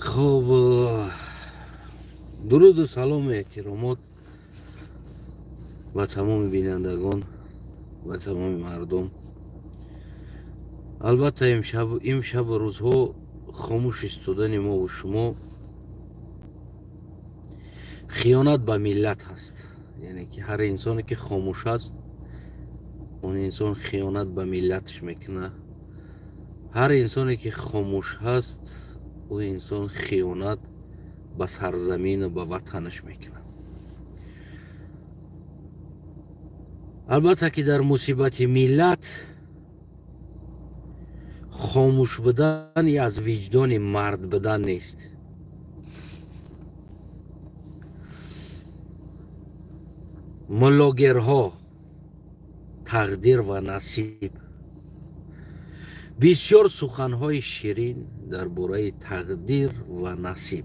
خب درود و سلام و احترامات و تمام بینندگان و تمام مردم. البته امشب و روزها خاموش ایستادن ما و شما خیانت به ملت هست. یعنی که هر انسانی که خاموش است اون انسان خیانت به ملتش میکنه. هر انسانی که خاموش هست اون انسان خیانت به سرزمین و به وطنش میکنه. البته که در مصیبت ملت خاموش بودن یا از وجدان مرد بودن نیست. ملاگرها تقدیر و نصیب بسیار سخنهای شیرین در باره تقدیر و نصیب،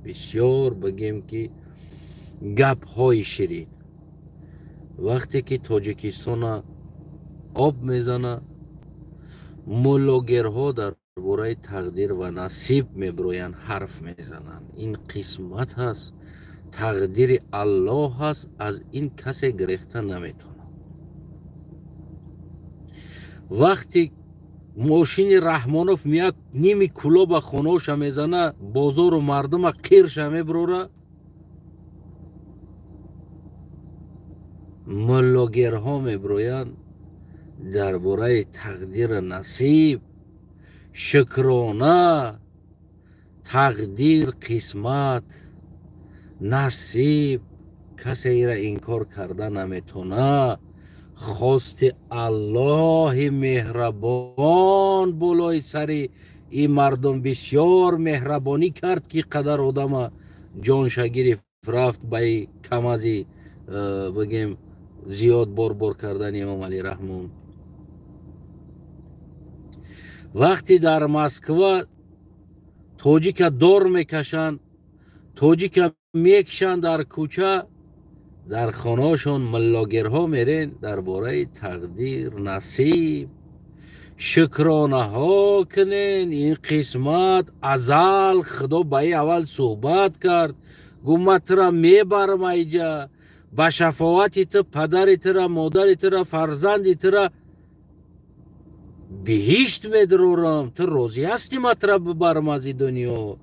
بسیار بگیم که گپ های شیرین. وقتی که تاجیکستان آب میزنه ملاگرها در باره تقدیر و نصیب میبروین حرف میزنن. این قسمت هست، تقدیر الله هست، از این کسی گرفته نمیتونه. وقتی ماشین رحمانوف میاد نیمی کلا به خونه‌اش میزنه بازار و مردم قیرش میبروره، ملاگرها میبروین در باره تقدیر نصیب، شکرانه، تقدیر، قسمت، نصیب کسی را انکار کرده نمیتونه. خواست الله مهربان بالای سر این مردم بسیار مهربانی کرد که قدر آدم جانش گرفت رفت به کم از بگیم زیاد بار کردن امام علی رحمان. وقتی در مسکو تاجیک دار میکشن، تاجیک میکشن در کوچه، در خانه‌شون ملاگرها میرین در باره تقدیر نصیب شکرانه ها کنین. این قسمت ازل خدا به اول صحبت کرد، گمت را میبرم ایجا با شفاعت تو پدرت را، مادرت را، فرزندت را بهشت میدرورم. تو راضی هستی مطرح ببرم از دنیا؟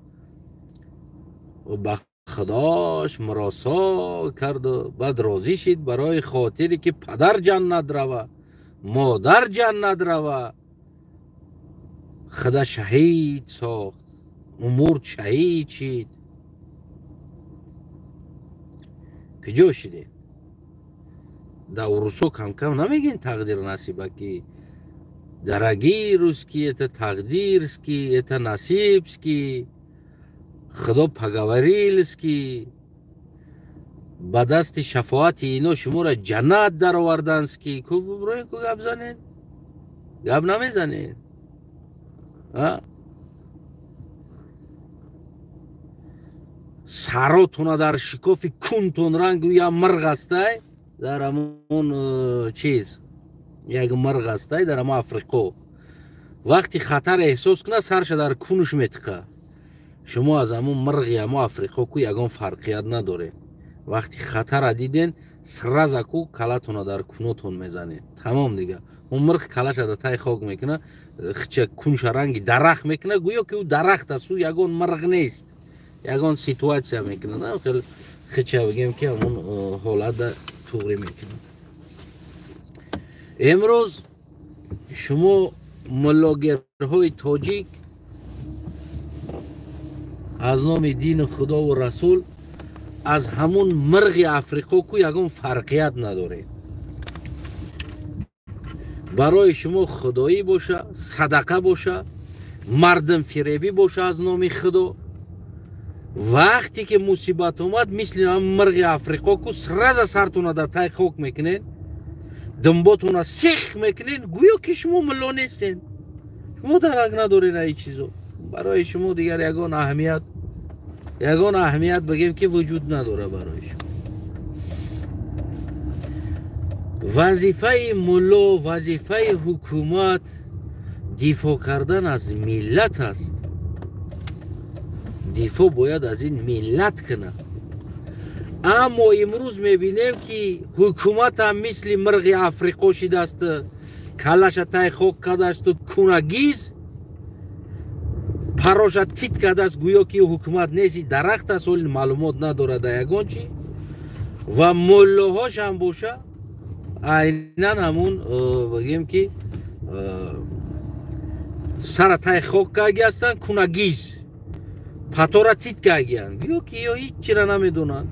و به خداش مراسا کرد و بعد راضی شد برای خاطری که پدر جنت روه، مادر جنت روه. خدا شهید ساخت، امور شهید شد. کجا شده؟ در اروسو کم کم نمیگین تقدیر نصیبه که درگی روسکی ایتا تقدیر سکی ایتا نصیب سکی خدا پگوریل سکی با دست شفاعت اینا شما را جنت در آوردن سکی. کو بروین کو گپ زنین؟ گپ نمیزنین؟ سراتون در شکاف کنتون رنگ یا مرغ هسته در همون چیز، یک مرغ هسته در همون افریقا. وقتی خطر احساس کنه سرش در کونش میتقه. شما از همون مرغی همون افریقا کو یگان فرقیت نداره. وقتی خطر دیدین سرزکو کلتون در کونتون میزنه، تمام دیگه. اون مرغ کلش در تای خاک میکنه، خچه کونش رنگ درخت میکنه، گویا که او درخت است، او یگان مرغ نیست، یگان سیتواسیا میکنه. نه خیلی خچه بگیم که همون حالت در توری میکنه. امروز شما ملاگرهای تاجیک از نام دین خدا و رسول از همون مرغ افریقا کو یگان فرقیت نداره. برای شما خدایی باشه، صدقه باشه، مردم فریبی باشه از نام خدا. وقتی که مصیبت اومد مثل هم مرغ افریقا کو سرز سرتون در تای خاک میکنین، دنباتون سیخ میکنین، گویا که شما ملا نیستین، شما درک ندارین این چیزو. برای شما دیگر یگان اهمیت بگیم که وجود نداره برای شما. وظیفه ملا، وظیفه حکومت دفاع کردن از ملت است. дифоъ бояд аз ин миллат кунад. аммо имрӯз мебинем ки ҳукуматам мисли мирғи африқо шидасту калаша тай хок кардасту кунагиз пароша тит кардааст гӯё ки ҳукумат нест дарахт аст оли маълумот надорад дар ягон чӣ ва моллоҳош ҳам боша айнан ҳамун бигем ки сара тай хок карги ҳастанд кунагиз патора тит кардиянд гӯё ки ё ҳеҷ чира намедонанд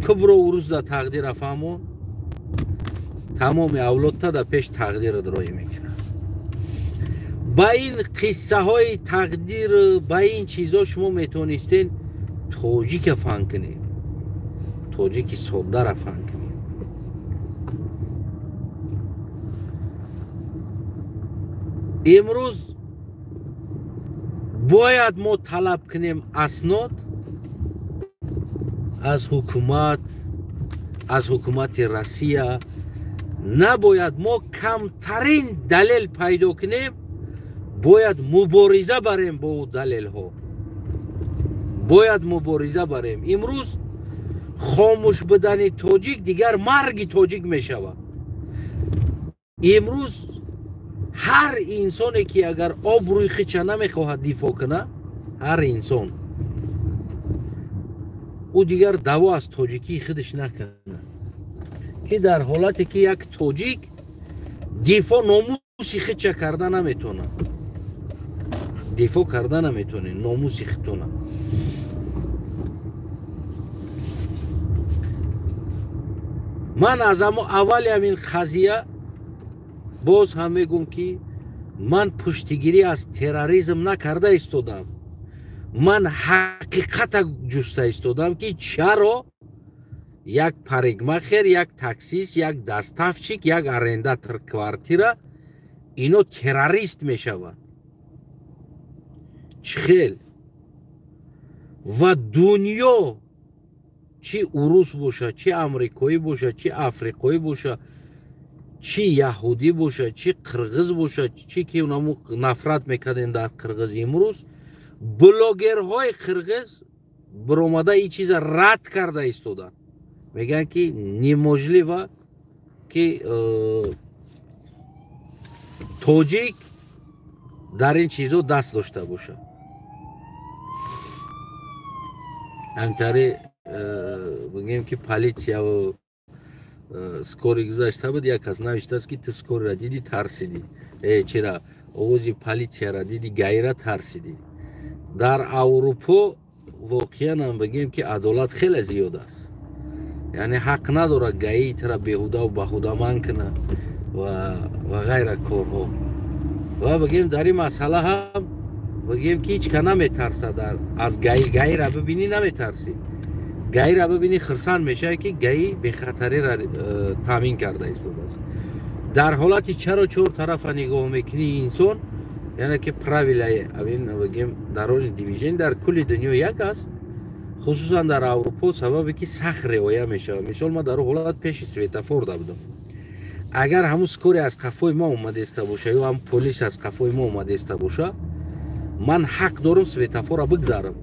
кубро урӯз дар тақдира фаҳмон тамоми авлодта дар пеш тақдират роӣ мекунад. ба ин қиссаҳои тақдир ба ин чизҳо шумо метавонистен тоҷика фаҳм кунед, тоҷики соддара фаҳм кунед. имрӯз бояд мо талаб кунем аснод аз ҳукумати Россия. набояд мо камтарин далел пайдо кунем, бояд мубориза барем бо ӯ далелҳо, бояд мубориза барем. имрӯз хомӯш будани тоҷик дигар марги тоҷик мешавад. имрӯз ҳар инсоне ки агар обрӯи худша намехоҳад дифоъ кунад, ҳар инсон ӯ дигар даъво аз тоҷикии худаш накунад, ки дар ҳолате ки як тоҷик дифоъ номуси худша карда наметавонад, дифоъ карда наметавонед номуси худтона. ман аз аввали ҳамин қазия боз ҳам мегӯм ки ман пуштигирӣ аз терроризм накарда истодам. ман ҳақиқата ҷуста истодам ки чаро як парикмахер, як таксист, як доставчик, як арендатор квартира ино террорист мешавад. чӣ хел? ва дунё чӣ урус боша, чӣ амрикоӣ боша, чӣ африқоӣ боша, чӣ яҳудӣ боша, чӣ қирғиз боша, чӣ ки нафрат мекардем дар қирғиз, имрӯз блогерҳои қирғиз биромада ин чиза рад карда истоданд. мегӯянд ки неможливо ки тоҷик дар ин чизҳо даст дошта бошад. ҳамтари бигем ки политсияву скори гузашта буд, як кас навиштааст ки ту скориро диди тарсидӣ, чира овози политсияро диди гайра тарсидӣ. дар аврупо воқеан ҳам бигем ки адолат хеле зиёд аст, яъне ҳақ надорад гаи тара беҳудаву баҳуда ман кунад ва гайра корҳо. ва бигем дар ин масъала ҳам бигем ки ҳеч ка наметарсад, аз гаира бибинӣ наметарсӣ, гаира бибинӣ хирсан мешавӣ ки гаи бехатариро таъмин карда истодааст. дар ҳолати чаро чор тарафа нигоҳ мекунӣ инсон, яъне ки правилаи бигем дорожный движение дар кулли дунё як аст, хусусан дар аврупо, сабабе ки сахт риоя мешавад. мисол ман дар ӯ ҳолат пеши светофор будам, агар ҳамун скори аз қафои ма омадеста боша ё ҳам полис аз қафои ма омадеста боша, ман ҳақ дорам светофорро бигзарам,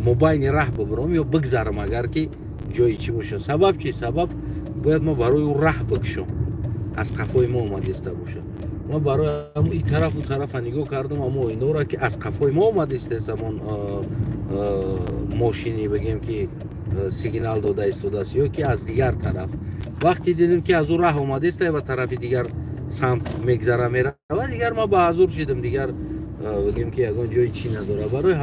мобайни раҳ бибирам ё бигзарам, агар ки ҷои чӣ боша. сабаб чӣ? сабаб бояд ма барои ӯ раҳ бикушам, аз қафои ма омадеста боша. ман барои ин тарафу тарафа нигоҳ кардам, аммо иноро ки аз қафои ма омадистест, амон мошини бигем ки сигнал дода истодааст, ё ки аз дигар тараф. вақте дидем ки аз ӯ раҳ омадеста ба тарафи дигар самт мегзара мерава, дигар ман ба ҳазур шидам, дигар бигем ки ягон ҷои чӣ надора. барои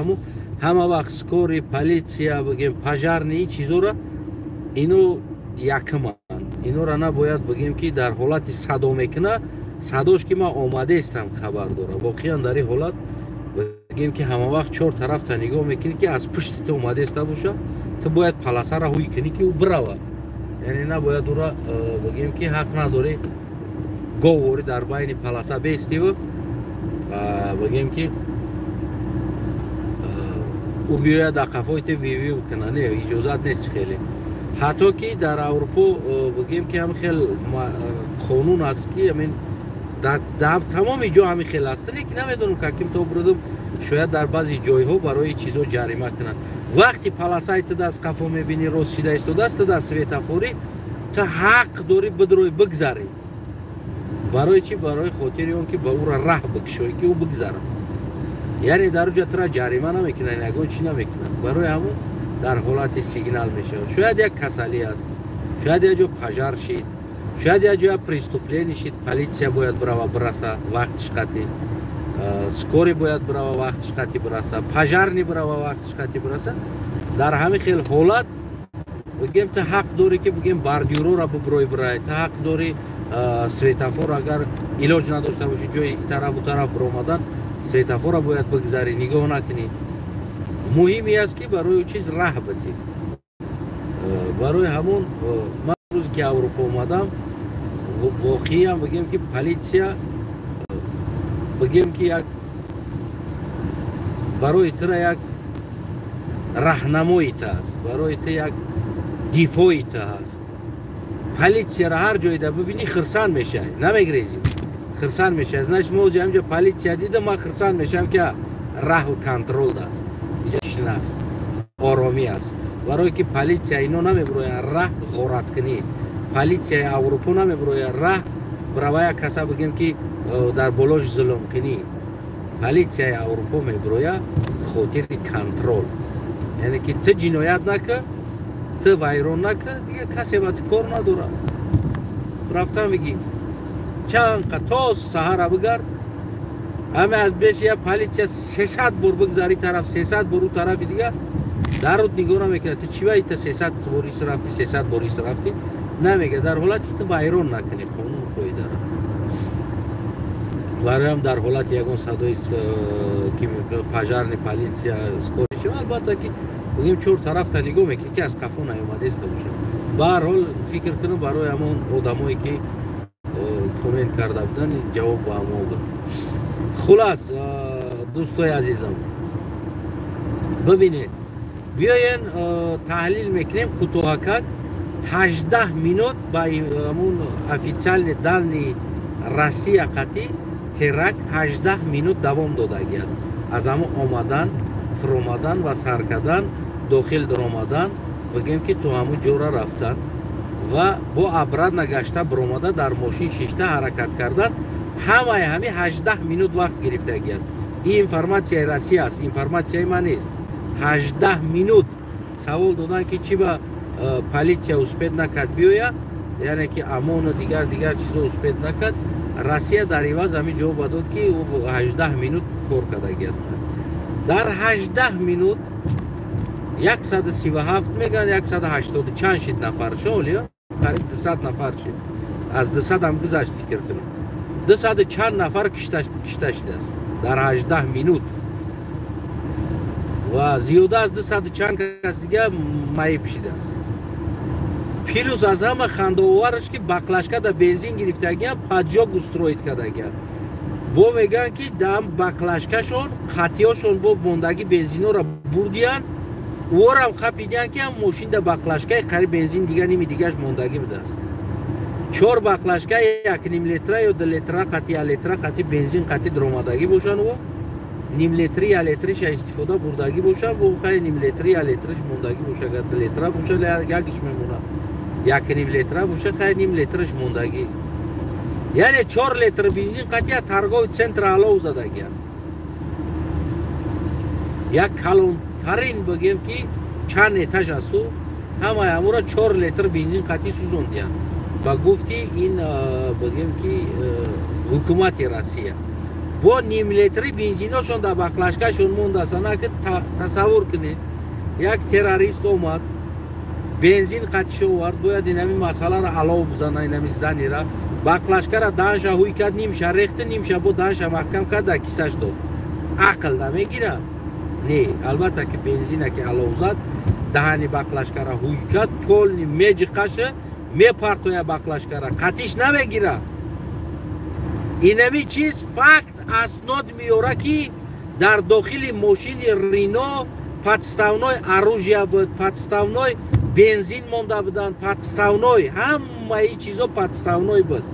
ҳама вақт скори, политсия, бигем пожарни ин чизҳоро ино якманд. иноро набояд бигем ки дар ҳолати садо мекунад, садош ки ман омадестам хабар дора. воқеан дар ин ҳолат бигем ки ҳама вақт чор тарафта нигоҳ мекунӣ ки аз пушти ту омадеста боша, ту бояд паласаро ҳуй кунӣ ки ӯ бирава, яъне набояд ӯро бигем ки ҳақ надорӣ говори дар байни паласа бестиву бигем ки ӯ биёяд дар қафои ту вивив куна, не, иҷозат нест хеле. ҳатто ки дар аврупо бигем ки ҳам хел қонун аст ки дар тамоми ҷо ҳамин хел аст, лекин намедонам каким то образом шояд дар баъзе ҷойҳо барои чизо ҷарима кунанд. вақти полосаи ту даст қафо мебинӣ рост шида истодааст, ту даст светофорӣ, ту ҳақ дорӣ бидрои бигзарӣ. барои чӣ? барои хотири он ки ба ӯро раҳ бикушоӣ ки ӯ бигзарад. яъне дар уҷа тура ҷарима намекунанд, ягон чӣ намекунанд. барои ҳамон дар ҳолати сигнал мешавад. шояд як касалӣ аст, шояд як ҷо пожар шид, шояд як ҷо як преступление шид, политсия бояд бирава бираса вақтиш қатӣ, скорӣ бояд бирава вақтиш қатӣ бираса, пожарни бирава вақтиш қатӣ бираса. дар ҳамин хел ҳолат бигем ту ҳақ дорӣ ки бигем бордюрора бибирои бирай, ту ҳақ дорӣ светофор агар илоҷ надошта бошӣ ҷои тарафу тараф биромадан светофора бояд бигзарӣ, нигоҳ накунӣ. муҳими аст ки барои чиз раҳ битӣ. барои ҳамон ман рӯзе ки аврупо омадам воқеан бигем ки политсия бигем ки як барои тура як раҳнамои ту аст, барои ту як дифои ту аст. политсияро ҳар ҷойда бибинӣ хирсан мешавӣ, намегрезӣ, хирсан мешавӣ. значит мо ҳамҷо политсия дидам, ман хирсан мешавам ки раҳу контрол аст, инҷа шин аст, оромӣ аст. барое ки политсия ино намебироянд раҳ ғораткунӣ, политсияи аврупо намебироянд раҳ бирава як каса бигем ки дар болош зулмкунӣ. политсияи аврупо мебирояд хотири контрол, яъне ки ту ҷиноят накун, ту вайрон накун, дига касе ба ту кор надорад. рафта мигӣ чанд қа то саҳара бигард, ҳаме аз беши як политсия 300 бор бигзари тараф, 300 бор ӯ тарафи дига дар руд нигоҳ намекунад. ту чӣ ваи ту 300 бор ис рафтӣ, 300 бор ис рафтӣ, намегӯяд, дар ҳолате ки ту вайрон накунӣ қонун қоидаро. бароям дар ҳолати ягон садои ки пожарни политсия скорӣ шава, албатта ки бигем чор тарафта нигоҳ мекунӣ ки аз қафо наёмадаиста бошад. ба ҳар ҳол фикр кунам барои ҳамон одамое ки комент карда буданд ҷавоб ба ҳамо буд. хулас дӯстои азизам, бибинед, биёен таҳлил мекунем кӯтоҳакак 18 минут ба ҳамон официални данни Россия қатӣ теракт 18 минут давом додагӣ аст. аз ҳамон омадан, фуромадан ва сар кардан, дохил даромадан, бигем ки ту ҳамон ҷора рафтан ва бо обратно гашта биромада дар мошин шишта ҳаракат кардан, ҳамаи ҳами 18 минут вақт гирифтагӣ аст. ин информатсияи Россия аст, информатсияи ман нест. 18 минут савол додан ки чӣ ба политсия успед накард биёя, яъне ки амону дигар чизо успед накард. Россия дар иваз ҳамин ҷавоб дод ки 18 минут кор кардагӣ аст. дар 18 минут 137 меган 180 чанд шид нафар шолиё, қариб 200 нафар шид. аз 200 ҳам гузашт фикр кунам. 200 чанд нафар кишта шидааст дар 18 минут. ва зиёда аз 200 чанд кас дига майиб шидааст. плюс аз ҳама хандаовараш ки баклашка да бензин гирифтагиам падҷок устроид кардагиам. бо мегӯянд ки дам баклашкашон қатиёшон бо мондагӣ бензинора бурдиянд, ӯрам қапидиянд ки ҳам мошин да баклашкаи қариб бензин дига ними дигаш мондагӣ будааст. 4 баклашка 1,5 литра ё 2 литра қатӣ 1 литра қатӣ бензин қатӣ даромадагӣ бошанд, ва ним литри 1 литриша истифода бурдагӣ бошанд, ва хай ним литри 1 литриш мондагӣ бошад. 2 литра бошад якиш мемонад, 1,5 литра бошад хай ним литриш мондагӣ. яъне 4 литр бензин қатӣ аз таргови центри алов задагиам. як калонтарин бигем ки чанд этаж асту, ҳамаи ҳамора 4 литр бензин қатӣ сӯзондиянд ба гуфти ин бигем ки ҳукумати Россия. бо ним литри бензиношон дар баклашкашон мондасана ки тасаввур кунед, як террорист омад бензин қатиша овард, бояд инами масъаларо алов бизана, инами зданира баклашкара данша ҳуй кард, нимша рехту, нимша бо данша маҳкам кард, дар кисаш дод. ақл намегира? не, албатта ки бензина ки алов зад, даҳани баклашкара ҳуй кард, полни меҷиқаша мепартоя баклашкара, қатиш намегира. инами чиз факт аснод меёра ки дар дохили мошини Рено подставной оружия буд, подставной бензин монда буданд, подставной ҳамаи чизо подставной буд.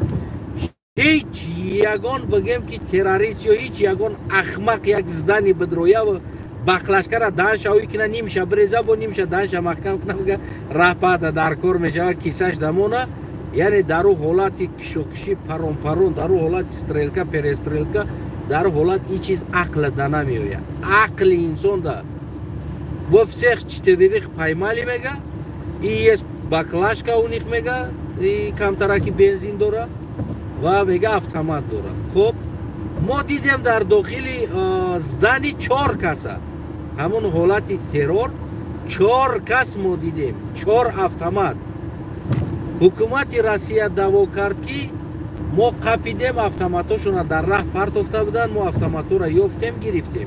هیچ یگان بگیم که تروریست یا هیچ یگان احمق یک زدانی بدرویا و باقلاشکر دانش اوی کنه نیمشه بریزه با نیمشه دانش محکم کنه بگه راه پاد در کار میشه کیسش دمونه یعنی در حالت کشوکشی پرون در حالت استرلکا پرسترلکا در حالت این چیز عقل دنمیویه عقل انسان دا با всех четырех поймали میگه این باقلاشکا اونیخ میگه این کمترکی بنزین داره و میگه автомат داره خب ما دیدیم در داخل زدانی 4 کسه همون حالت ترور 4 کس ما دیدیم 4 автомат حکومت روسیه دعوا کرد که ما قپیدیم автоматاشون در راه پرت افته بودن ما автоматو را یافتیم گرفتیم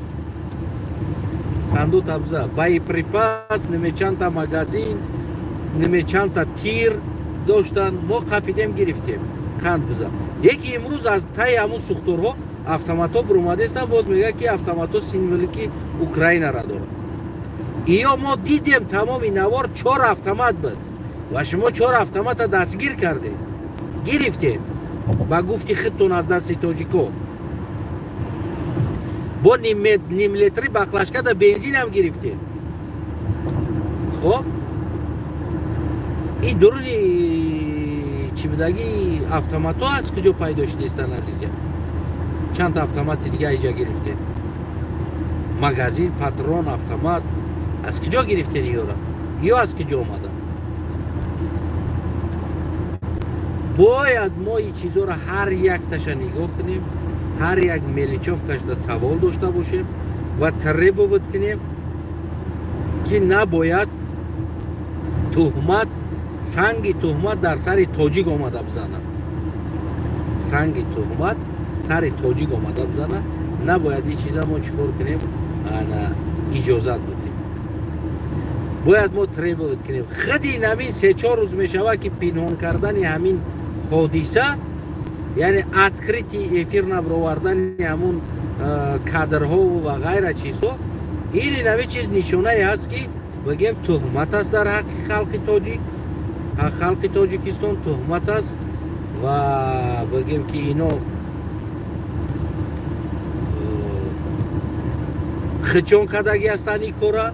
خندو تبزه боеприпас نمی چند تا مگزین نمی چند تا تیر داشتن ما قپیدیم گرفتیم خند بزه یکی امروز از تای همون سوختورها автоматو بروماده استن باز میگه که автоматو سیمبولیکی اوکراین را داره یا ما دیدیم تمام این نوار 4 автомат بود و شما 4 автомат دستگیر کرده گرفتیم با گفتی خودتون از دست تاجیکو با نیم لیتری باقلاشکا دا بنزین هم گرفتیم خب این درونی چی بدگی автоматو از کجا پیدا شده استن از اینجا چند автомат دیگه اینجا گرفتیم مگزین پاترون автомат از کجا گرفتین یا از کجا اومدن باید ما این چیزها را هر یک تاشا نگاه کنیم هر یک میلیچوف کشده سوال داشته باشیم و تربیت کنیم که نباید تهمت سنگ تهمت در سر تاجیک آمده بزنه سنگ تهمت سر تاجیک آمده بزنه نباید این چیزا ما چیکار کنیم اجازت بدیم باید ما تربیت کنیم خودی نمین 3-4 روز میشوه که پنهان کردن همین حادثه یعنی ادکریتی افیر نبروردن همون کادرها و غیره چیزها این نوی چیز نشانه هست که بگیم تهمت است در حق خلق تاجیک خلق تاجیکستان تهمت است و بگیم که اینا خچون کدگی هستن این کاره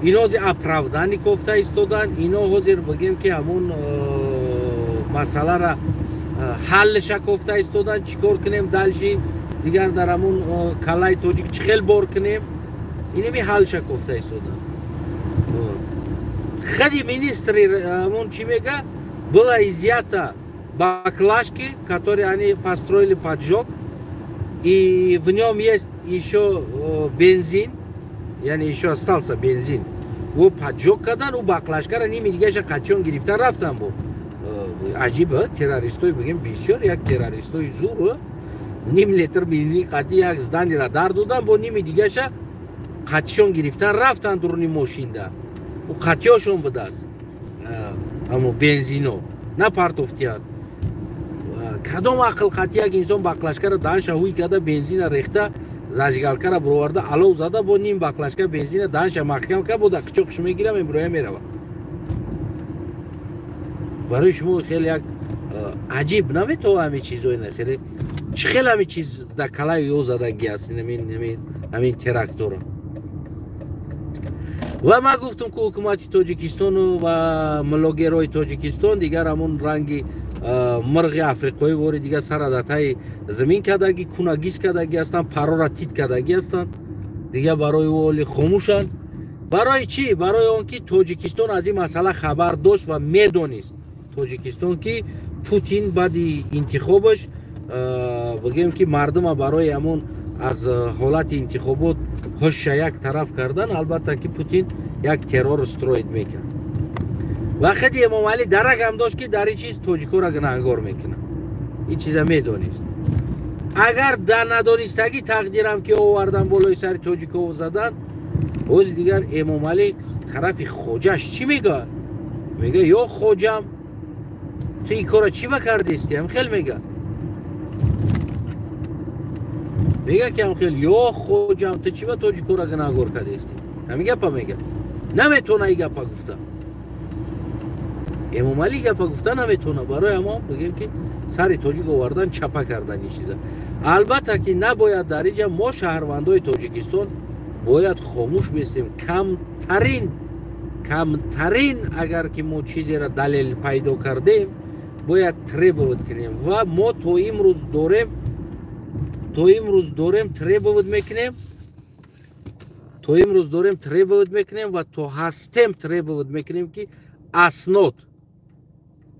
اینا از اپراودانی کفته ایستادن اینا حاضر بگیم که همون مسئله را حلش کفته ایستادن چیکار کنیم دلشی دیگر در همون کلای تاجیک چخیل بار کنیم اینمی حلش کفته ایستادن خودی министри همون чӣ мега было изъято баклажки которые они построили поджог и в нем есть еще бензин яъне еще остался бензин वो поджог кардан у баклажкара ними дигаша қачон гирифтан рафтан бо аҷиба террористои бигем бисёр як террористои зур ним литр бензин қати як зданира дар додан бо ними дигаша қатишон гирифтан рафтан дуруни мошинда قطیاشون بدست اما بنزینو نه پارتوفتیان کدام عقل قطی یک انسان باقلاشکر دانش هوی کرده بنزین ریخته زاجگالکر برورده علو زده با نیم باقلاشکر بنزین دانش محکم که بود قچوقش میگیرم امروز میره برای شما خیلی یک عجیب نمید تو همین چیزایی نه خیلی خیلی همین چیز در کلای یو زدگی هست همین تراکتور و ما گفتم که حکومت تاجیکستان و ملاگرای تاجیکستان دیگر همون رنگی مرغ افریقایی واری دیگر سر عدتهای زمین کدگی کنگیز کدگی هستن پرا را تیت کدگی هستن دیگر برای اولی خاموشن برای چی؟ برای آنکه تاجیکستان از این مسئله خبر داشت و میدانست تاجیکستان که پوتین بعد انتخابش بگیم که مردم برای همون از حالت انتخابات هوش یک طرف کردن البته که پوتین یک ترور استروید میکرد و خیلی امام علی درک هم داشت که در این چیز تاجیکو را گناهکار میکنه این چیزا میدونست اگر در ندانستگی تقدیرم که آوردن بالای سر تاجیکو زدن اوز دیگر امام علی طرف خوجش چی میگه میگه یا خوجم تو این کارا چی بکردیستی هم خیلی میگه میگه که هم خیلی یا خوجم تو چی با تاجیکو را گناهکار کردیستی همین گپا میگه نمیتونه این گپا گفته امامعلی گپ گفتن نمیتونه برای ما بگیم که سر تاجیک آوردن چپا کردن این چیزا. البته که نباید در اینجا ما شهروندای تاجیکستان باید خاموش بستیم. کمترین اگر که ما چیزی را دلیل پیدا کردیم باید تربیت کنیم و ما تو امروز داریم تربیت میکنیم و تو هستیم تربیت میکنیم که اسناد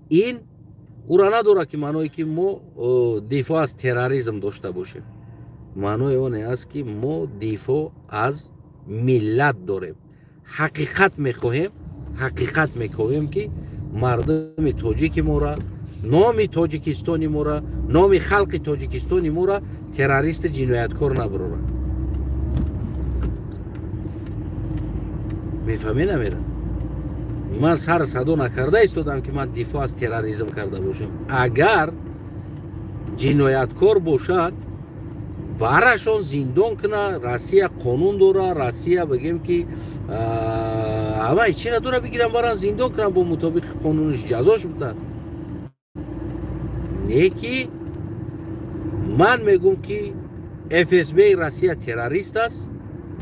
این او را نداره که معنی که ما دفاع از تروریسم داشته باشیم. معنی اون است که ما دفاع از ملت داریم. حقیقت میخواهیم که مردم تاجیک ما را، نام تاجیکستانی ما را، نام خلق تاجیکستانی ما را تروریست جنایتکار نبرورن. میفهمین امیران؟ من سر صدا نکرده ایستادم که من دفاع از تروریسم کرده باشم. اگر جنایتکار باشد براشون زندان کنه. روسیه قانون داره. روسیه بگیم که همه چی نداره بگیرن بران زندان کنن با مطابق قانونش جزاش بدن. نیکی من میگم که FSB روسیه تروریست است.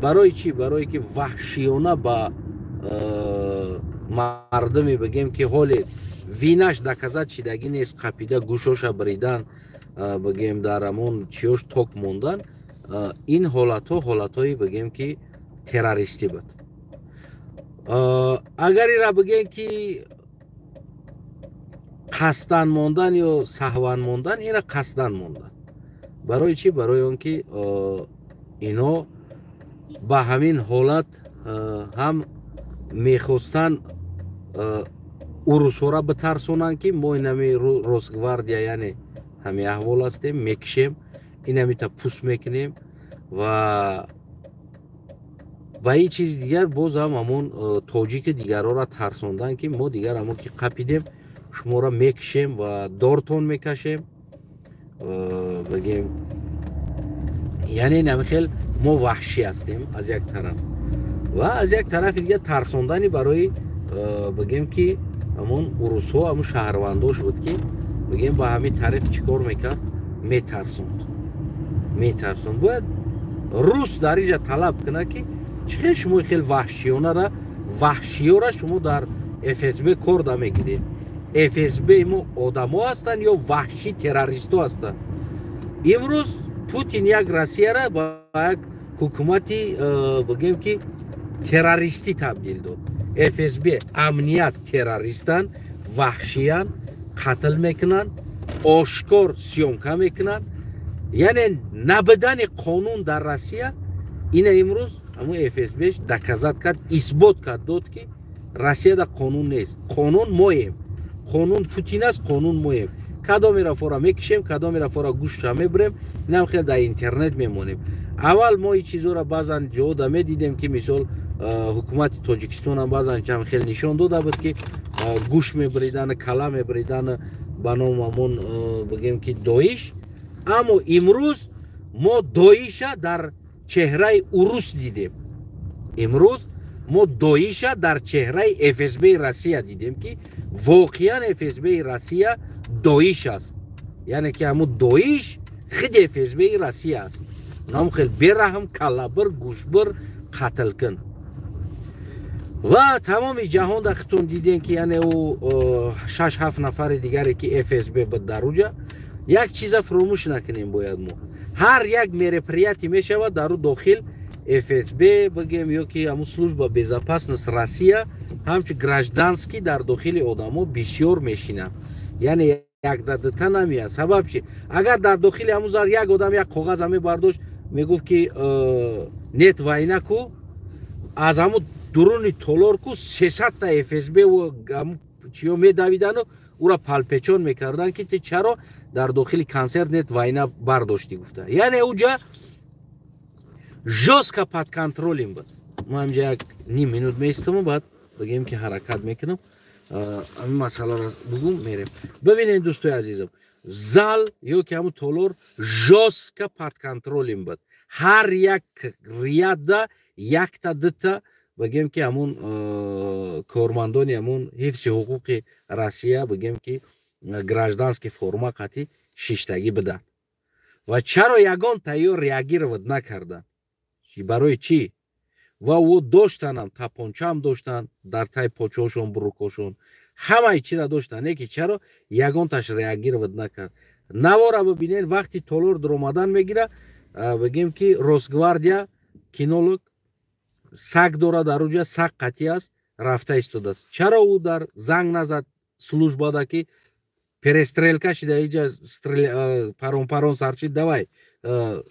برای چی؟ برای که وحشیانه با مردمی بگیم که حال وینش دکزد شدگی نیست، قپیده گوشاش بریدن، بگیم در همون چیوش توک موندن. این حالت‌های بگیم که تروریستی بود. اگر را بگیم که قصدن موندن یا سهوان موندن، این را قصدن موندن. برای چی؟ برای اون که اینا با همین حالت هم میخواستن روس‌ها را بترسونن که ما اینمی روسگواردیا یعنی همین احوال هستیم، میکشیم اینمی تا پوست میکنیم و با این چیز دیگر باز هم همون تاجیک دیگر را ترسوندن که ما دیگر همون که قپیدیم شما را میکشیم و دارتون میکشیم. بگیم یعنی نمیخیل ما وحشی هستیم از یک طرف و از یک طرف دیگه ترسوندنی برای بگیم که همون روس‌ها همون شهرونداش بود که بگیم با همین طریق چیکار میکرد؟ میترسوند. باید روس در اینجا طلب کنه که چخیل شما خیلی وحشیانه را شما در FSB کار میگیرید. FSB ما آدم ها هستن یا وحشی تروریست ها هستن؟ امروز پوتین یک روسیه را با یک حکومتی بگیم که تروریستی تبدیل داد. FSB امنیت تروریستان، وحشیان، قتل میکنن، آشکار سیونکا میکنن. یعنی نبودن قانون در روسیه این امروز همون FSB دکزد کرد، اثبات کرد داد که روسیه در قانون نیست. قانون مایم، قانون پوتین است، قانون مایم. کدام رفاه را میکشیم، کدام رفاه را گوش را میبریم، این هم خیلی در اینترنت میمونیم. اول ما این چیزا را بعضن جودا میدیدیم که مثال حکومت تاجیکستان هم بعضن چند خیلی نشان داده بود که گوش میبریدن، کلا میبریدن به نام همون بگیم که داعش. اما امروز ما داعش در چهره روس دیدیم. امروز ما داعش در چهره FSB روسیه دیدیم که واقعا FSB روسیه داعش است. یعنی که همون داعش خود FSB روسیه است. نام خیلی برهم، کلابر، گوشبر، قتل کن. و تمام جهان در خطون دیدین که یعنی او 6-7 نفر دیگری که FSB بود در اوجا. یک چیز فراموش نکنیم باید ما. هر یک мероприятие میشود در داخل FSB بگیم یا که همون служба безопасности روسیه همچون گراجدانسکی در داخل آدما بسیار میشینه. یعنی یک دادتا نمیاد. سبب چی؟ اگر در داخل همون زار یک آدم یک کاغذ همی برداشت میگفت که نت واینا کو از همون درون تولار کو 300 تا FSB و چیو میدویدن و او را پلپچون میکردن که چرا در داخل کنسرت نت واینا برداشتی گفته. یعنی اوجا жестко под контролем بود. ما همجا یک نیم منوت میستم و بعد بگیم که حرکت میکنم. این مسئله را بگم میریم. ببینید دوستای عزیزم، زال یا که همون تولور жестко под контролем بود. هر یک ریاده یک تا دتا بگیم که همون کارمندان همون حفظ حقوق روسیه بگیم که گراجدانسکی فرما قطعی شیشتگی بدن و چرا یگان تایور ریاگیر ود نکردن برای چی و او داشتن هم تپانچه هم داشتن در تای پاچه‌هاشون بروکاشون همه چی را داشتن یکی چرا یگان تاش ریاگیر ود نکرد نوارا ببینین وقتی تولور در اومدن میگیره بگیم که روسگواردیا کینولوگ سگ داره در اونجا سگ قطعی است رفته ایستاده است چرا او در زنگ نزد службада که перестрелка شده اینجا پرون سرچید دوای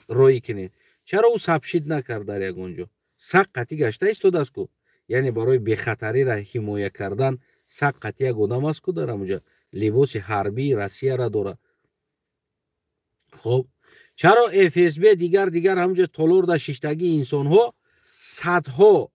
روی کنین چرا او سبشید نکرد در یک اونجا سگ قطعی گشته ایستاده است کو یعنی برای بخطری را حمایه کردن سگ قطعی یک آدم است کو در اونجا لباس حربی روسیه را داره خب چرا FSB دیگر همونجا تولور در شیشتگی انسان ها صدها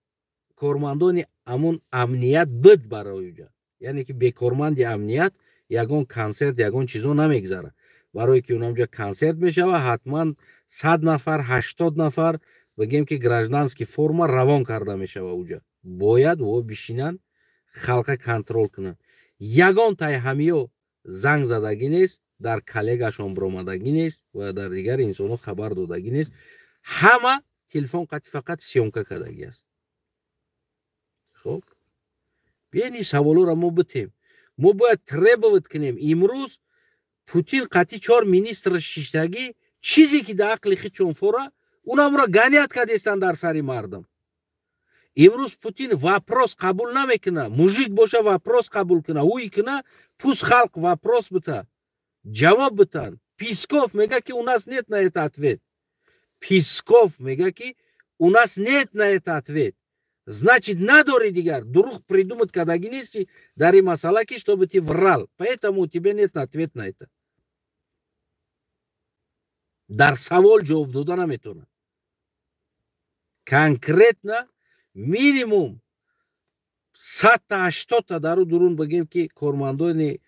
کارمندان امون امنیت بد برای اوجا یعنی که به کارمند امنیت یگان کنسرت یگان چیزو نمیگذاره برای که اونجا کنسرت میشه و حتما 100 نفر 80 نفر بگیم که گراجدانسکی فرما روان کرده میشه و اوجا باید و بشینن خلق کنترل کنن یگان تای همیو زنگ زدگی نیست در کلگشون برآمدگی نیست و در دیگر انسانو خبر دادگی نیست همه تلفن قطع فقط سیونکا کردگی است خب بیانی سوالو را ما بتیم ما باید تربوت کنیم امروز پوتین قطعی 4 مینیستر شیشتگی چیزی که در عقل خود چون فوره اونم را گنیت کردیستن در سری مردم امروز پوتین واپروس قبول نمیکنه موژیک باشه واپروس قبول کنه اوی کنه پوس خلق واپروس بته جواب بتن Песков میگه که у нас нет на это ответ Песков میگه که у нас нет на это ответ значит надори дигар друг придумать кадаги нести дари масалаки чтобы ты врал поэтому у тебя нет ответ на это дар савол ҷавоб дода наметавонад конкретно минимум 100-80 та дару дурун бигем ки кормандони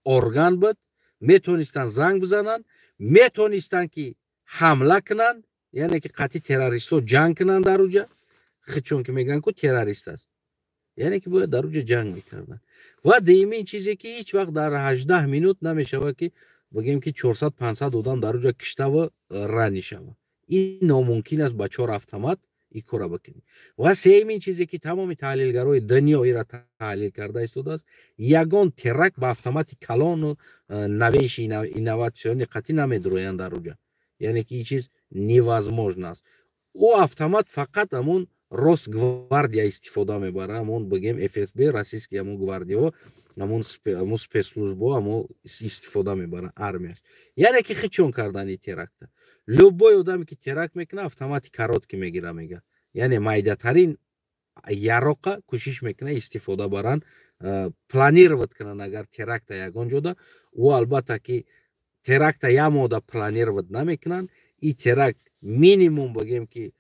орган буд метавонистанд занг бизананд метавонистанд ки ҳамла кунанд яъне ки қатъи террористҳо ҷанг кунанд дар уҷа чун ки мегӯянд ку террорист аст яъне ки бояд дар уҷа ҷанг мекарданд ва дуюмин чизе ки ҳеҷ вақт дар 18 минут намешавад ки бигем ки 400-500 одам дар уҷа киштава рани шавад ин номумкин аст ба 4 автомат ин кора бикунӣ ва сеюмин чизе ки тамоми таҳлилгарои дунё ира таҳлил карда истодааст ягон теракт ба автомати калону навеши инноватсиони қатъӣ намедуроянд дар уҷа яъне ки ин чиз невозможно аст ӯ автомат фақат ҳамун росгвардия истифода мебарад ҳамун бигем FSB российский ҳамун гвардияҳо ҳамун спецслужбаҳо ҳамун истифода мебарад армияш яъне ки хичон кардани теракта любой одаме ки теракт мекуна автомати каротки мегира мега яъне майдатарин яроқа кӯшиш мекуна истифода баранд планировать кунанд агар теракта ягон ҷода ӯ албатта ки теракта як мода планировать намекунанд ин теракт минимум бигем ки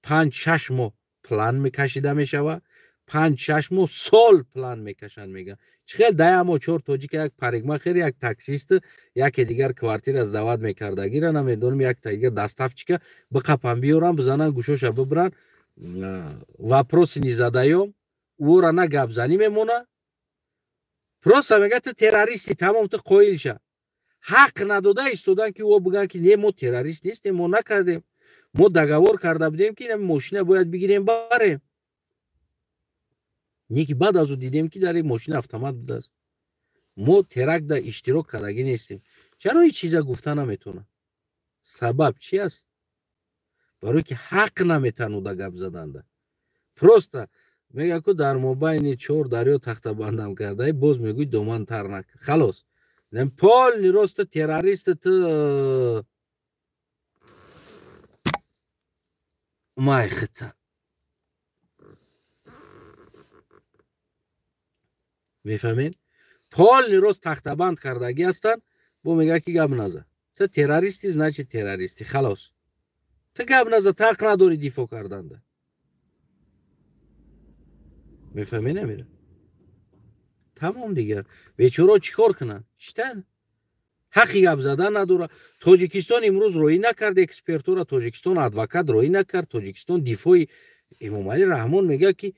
5-6 моҳ план мекашида мешавад 5-6 моҳ сол план мекашанд мегӯянд чӣ хел да як моҳ 4 тоҷика як парикмахер як таксист яке дигар квартира дават мекардагира намедонам як дигар доставчика биқапан биёран бизанан гӯшоша бибиранд вопроси низадаём ӯра на гапзанӣ мемона просто мега ту террористи тамом ту қоилша ҳақ надода истодан ки ӯ бигӯянд ки не мо террорист нестем мо накардем мо договор карда будем ки мошина бояд бигирем барем неки баъд аз ӯ дидем ки дар ин мошина автомат будааст мо терактда иштирок кардагӣ нестем чаро ин чиза гуфта наметавонад сабаб чи аст барои ки ҳақ наметануда гап заданда просто мега ку дар мобайни 4 дарё тахтабандам кардаи боз мегӯй доман тар накард халос полни росту террористу ту май хита мефаҳмед полни рост тахтабанд кардагӣ ҳастанд бо мега ки гап наза ту террористӣ значит террористӣ халос ту гап наза ту ҳақ надорӣ дифоъ карданда мефаҳмед намира тамом дигар бечораҳо чӣ кор кунанд иштан ҳаққи гап задан надорад тоҷикистон имрӯз роӣ накард экспертора тоҷикистон адвокат роӣ накард тоҷикистон дифои امام علی رحمان میگه که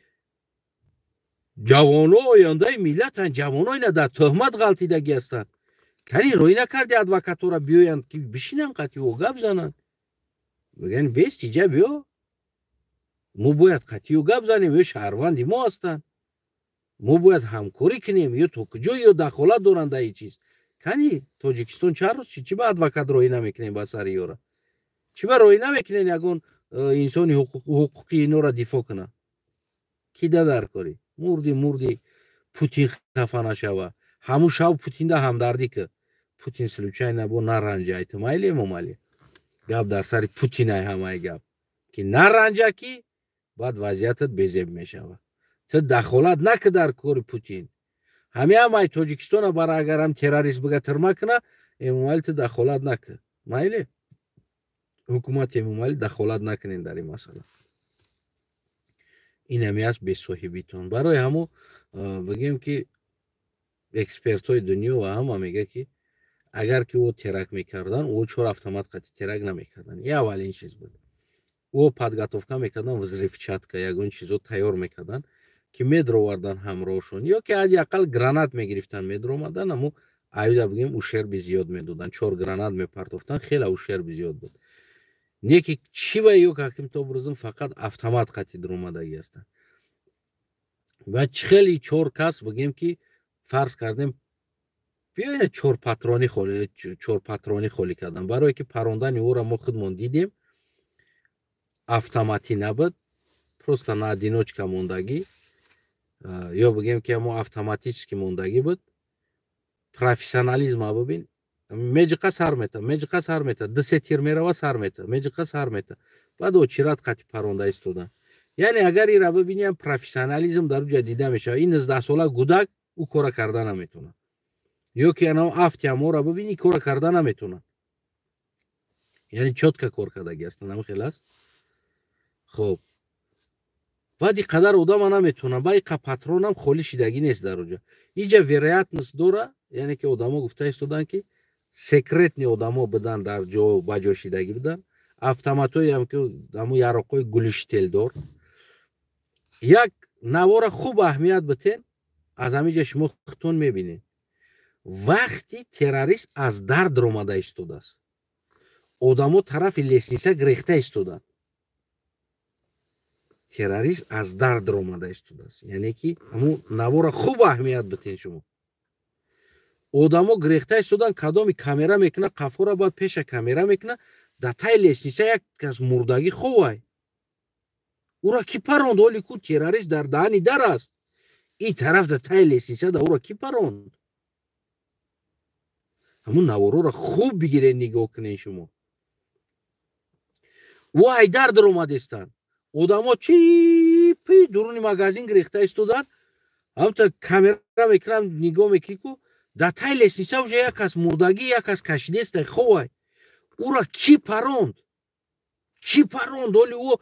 جوانو آینده ملتن، جوانو اینا در تهمت غلطیدگی هستند. کنی روی نکردی ادوکاتورا بیایند که بشینن قطعی و گپ زنن. بگن بیست اینجا بیا، ما باید قطعی و گپ زنیم، یا شهروندی ما هستن، ما باید همکاری کنیم، یا تو کجا یا دخالت دارن در این چیز. کنی تاجیکستان چه روز چی به ادوکات روی نمیکنیم با سر یورا، چی به روی نمیکنین یگون انسانی حقوقی اینو را دفاع کنه. کی در کاری مردی پوتین خفه نشوه. همون شب پوتین ده همدردی که پوتین سلوچای نبو نرنجه ایتمایلی ممالی گپ در سر پوتین های همه گپ که نرنجه کی بعد وضعیتت بیزیب میشوه. تو دخالت نکه در کار پوتین. همه تاجیکستان برای اگر هم تروریست بگه ترمه کنه امومالی تو دخالت نکه مایلی حکومت امومالی دخالت نکنین در این مسئله. این همی است به صاحبیتون. برای همو بگیم که اکسپرت های دنیا و هم میگه که اگر که او ترک میکردن او 4 автомат قطعی ترک نمیکردن. این اولین چیز بود. او подготовка میکردن взрывчатка یگون چیزو تیار میکردن که مدرو وردن همراهشون یا که حداقل گرانات میگرفتن مدرو اومدن اما ایودا بگیم اشرب زیاد میدادن. 4 گرانات میپرتافتن خیلی اشرب زیاد بود. نه که چی و یو که تو برزم فقط автомат قطعی در اومدگی هستن. و خیلی 4 کس بگیم که فرض کردیم بیاین 4 پاترونی خالی کردن برای که پراندن او را ما خودمون دیدیم автомати نبود просто на одиночка موندگی یا بگیم که ما автоматически موندگی بود. профессионализм ببین مجقه سر میته 10 تیر میره سر میته مجقه سر میته بعد او چیرات قطعی پرونده استودن. یعنی اگر این را ببینیم پروفسیونالیسم در اونجا دیده میشه. این 19 ساله گودک او کار کردن نمیتونه یا که انا افتیامو را ببینی کار کردن نمیتونه. یعنی چوتکه کار کردگی هستن هم خیلی است. خب بعد قدر آدم نمیتونه با این پاترون هم خالی شدگی نیست در اونجا. اینجا вероятность داره یعنی که آدما گفته استودن که سکرت نی آدما بدن در جا بجا شدگی بدن. автоматایی هم که همو یارقای گلشتل دار یک نوار خوب اهمیت بتین از همینجا شما خودتون میبینین وقتی تروریست از درد اومده ایستاده است آدما طرف لسنیسه گرفته ایستادن. تروریست از درد اومده ایستاده است یعنی که همون نوار خوب اهمیت بتین شما. آدما گرفته ایستادن کدام کامera میکنه قفا را بعد پیش کامera میکنه در تای لسنیسه یک کس مردگی خوبه او را کی پروند ولی کو تروریست در دهانی در است این طرف در تای لسنیسه در او را کی پروند. همون نوارو را خوب بگیرین نگاه کنین شما. وای درد اومده استن آدما چی پی درون مغازین گرفته ایستادن هم تا کامera میکنم نگاه میکنی کو در تای لسنیسه اوجا یک کس مردگی یک کس کشیده است خوبه او را کی پروند ولی او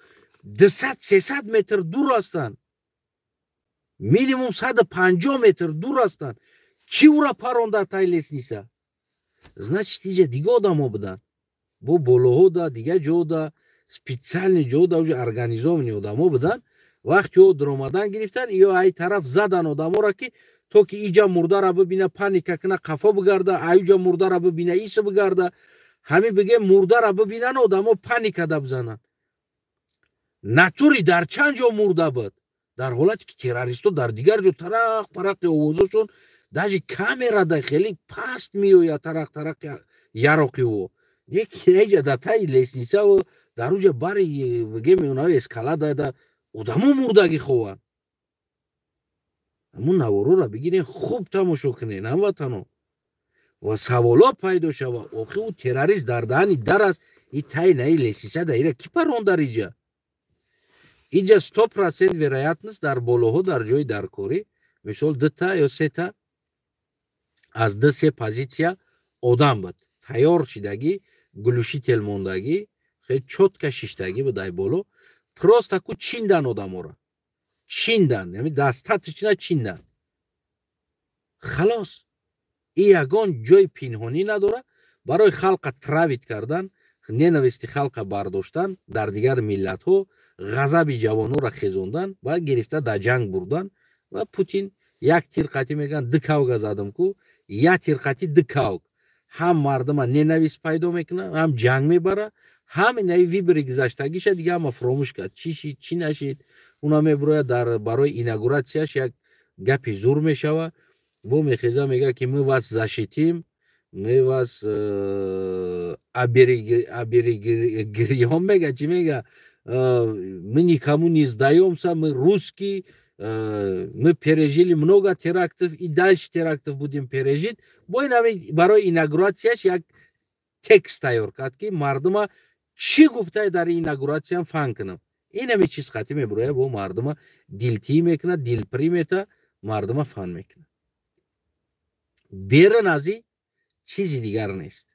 200-300 متر دور هستند مینیموم 150 متر دور هستند کی او را پروند در تای لسنیسه. значит اینجا دیگه آدما بودن بو болоҳо да دیگه جا دا специальный جا دا اوجا ارگانیزовані آدما بودن. وقتی او در اومدن گرفتن یا ای طرف زدن آدما را که تو که اینجا مرده را ببینه پانیک کنه قفا بگرده اینجا مرده را ببینه ایسه بگرده همین بگه مرده را ببینن آدما پانیک ده بزنن. ناتوری در چند جا مرده بود در حالتی که تروریستو در دیگر جا ترق پرق آوازشون داجی کامera ده خیلی پست میویا ترق یاروقی و یکی اینجا در تای لسنیسه و در اونجا باری بگیم اونها اسکالا ده آدما مردگی خوان. همون نوارو را بگیرین خوب تماشا کنین هموطنو و سوالا پیدا شود آخه او تروریست در دهانی در است این تای نای لسنیسه ده ایره کی پروند در اینجا. اینجا 100% вероятность در بالاها در جای درکاری مثال 2 تا یا 3 تا از 2-3 позиция آدم بود تیار شدگی گلوشیتل موندگی خیلی چوتکه شیشتگی بود ای بالا просто کو چیندن آدما را چیندن یعنی دستاتشنا چیندن خلاص این یگان جای پنهانی نداره برای خلق تراویت کردن ненависти халқа бардоштан дар дигар миллатҳо ғазаби ҷавонҳоро хезондан ва гирифта дар ҷанг бурдан ва Путин як тирқатӣ мегӯян дикавга задам ку як тирқатӣ дикавг ҳам мардума ненавист пайдо мекуна ҳам ҷанг мебара ҳам инаи вибори гузаштагиша дига ҳама фаромӯш кард чӣ шид чӣ нашид уна мебирояд дар барои инаугуратсияш як гапи зур мешава бо мехеза мегӯяд ки мы вас защитим мы вас оберегем мега чӣ мега мы никому не сдаёмся мы русские мы пережили много терактов и дальше терактов будем пережить бо инами барои инаугуратсияш як текст тайёр кард ки мардума чӣ гуфтае дар инаугуратсияам фаҳм кунам инами чиз қатӣ мебирояд бо мардума дилтӣ мекунад дилпирӣ мета мардума фаҳм мекунад берун аз ин чизи дигар нест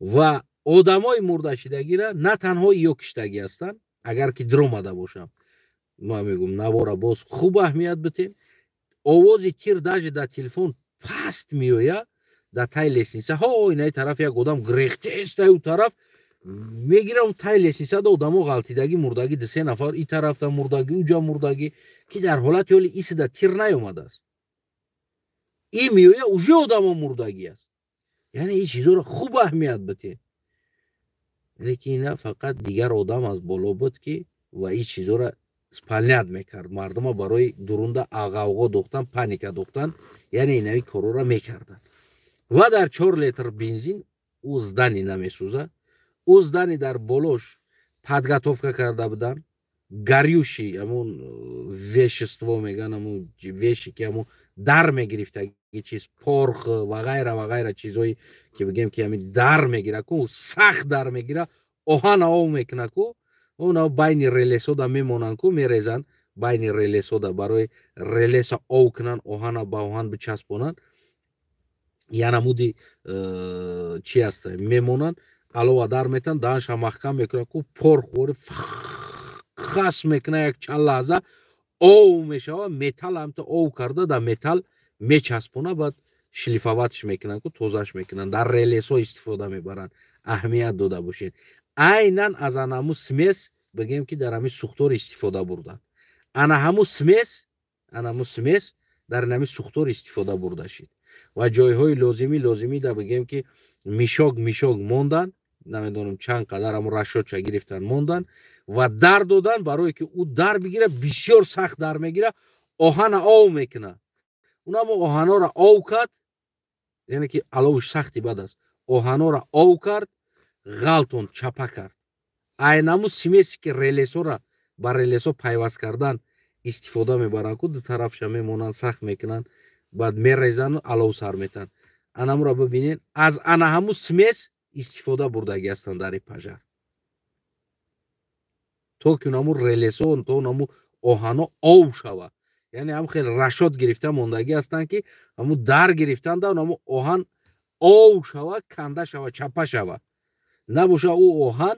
ва одамои мурдашидагира на танҳо ё киштагӣ ҳастанд агар ки диромада бошам ман мегӯям навора боз хуб аҳамият битем овози тир даже дар телефон паст меояд дар тай лесница ҳо инаи тараф як одам грехтестаю тараф мегирам тай лесницада одамо ғалтидагӣ мурдагӣ ду се нафар и тарафта мурдагӣ уҷа мурдагӣ ки дар ҳолати ҳоли исида тир наёмадааст ин меояд уже одамо мурдагӣ аст яъне ин чизоро хуб аҳамият битем лекин ина фақат дигар одам аз боло буд ки ва ин чизоро исполнят мекард мардума барои дурунда ғавғо дохтан паника дохтан яъне инави корора мекарданд ва дар 4 литр бензин ӯ здани намесӯзад ӯ здани дар болош подготовка карда буданд гарюши ҳамун вещество мегӯянд ҳамун веши ки ҳамун дар мегирифтаги чиз порх ва ғайра чизҳои ки бигем ки ҳамин дар мегира ку сахт дар мегира оҳана ов мекуна ку оно байни релесода мемонанд ку мерезанд байни релесода барои релеса ов кунанд оҳана ба оҳан бичаспонанд янамуди чи аст мемонанд алова дар метан даҳанша маҳкам мекунанд ку порх вори хас мекуна як чанд лаҳза ов мешава металл ҳамто ов карда дар металл мечаспона баъд шлифоватш мекунанд ку тозаш мекунанд дар релесҳо истифода мебаранд аҳамият дода бошед айнан аз анаму смес бигем ки дар ҳамин сухтор истифода бурданд анаму смес дар инами сухтор истифода бурда шид ва ҷойҳои лозимӣ да бигем ки мишок монданд намедонам чанд қадар ҳамун рашодша гирифтан монданд ва дар доданд барое ки ӯ дар бигира бисёр сахт дар мегира оҳана ов мекуна унамо оҳанора ов кард яъне ки аловиш сахти бад аст оҳанора ов кард ғалтон чапа кард айнаму смеси ки релесора ба релесо пайваст кардан истифода мебаранд ку ду тарафша мемонанд сахт мекунанд баъд мерезану алов сар метан анамуро бибинед аз анаҳаму смес истифода бурдагӣ ҳастанд дар пажар то ки унаму релесо то унаму оҳано ов шава яъне ҳам хеле рашод гирифта мондагӣ ҳастанд ки ҳаму дар гирифтанда унаму оҳан ов шава канда шава чапа шава набоша ӯ оҳан